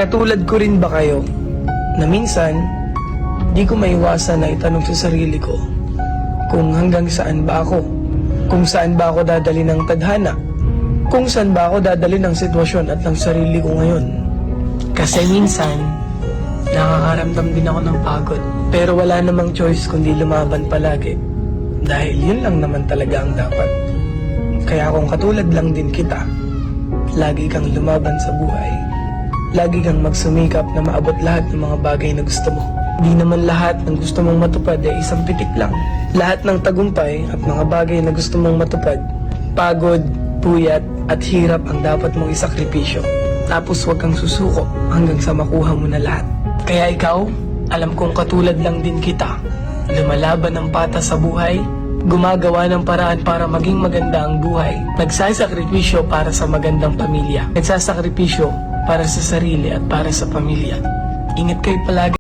Katulad ko rin ba kayo na minsan di ko maiwasan na itanong sa sarili ko kung hanggang saan ba ako, kung saan ba ako dadali ng tadhana, kung saan ba ako dadali ng sitwasyon at ng sarili ko ngayon. Kasi minsan nakakaramdam din ako ng pagod, pero wala namang choice kundi lumaban palagi dahil yun lang naman talaga ang dapat. Kaya kung katulad lang din kita, lagi kang lumaban sa buhay, lagi kang magsumikap na maabot lahat ng mga bagay na gusto mo. Di naman lahat ng gusto mong matupad ay isang pitik lang. Lahat ng tagumpay at mga bagay na gusto mong matupad, pagod, puyat at hirap ang dapat mong isakripisyo. Tapos huwag kang susuko hanggang sa makuha mo na lahat. Kaya ikaw, alam kong katulad lang din kita, lumalaban ng patas sa buhay, gumagawa ng paraan para maging maganda ang buhay, nagsasakripisyo para sa magandang pamilya, nagsasakripisyo para sa sarili at para sa pamilya. Ingat kayo palagi.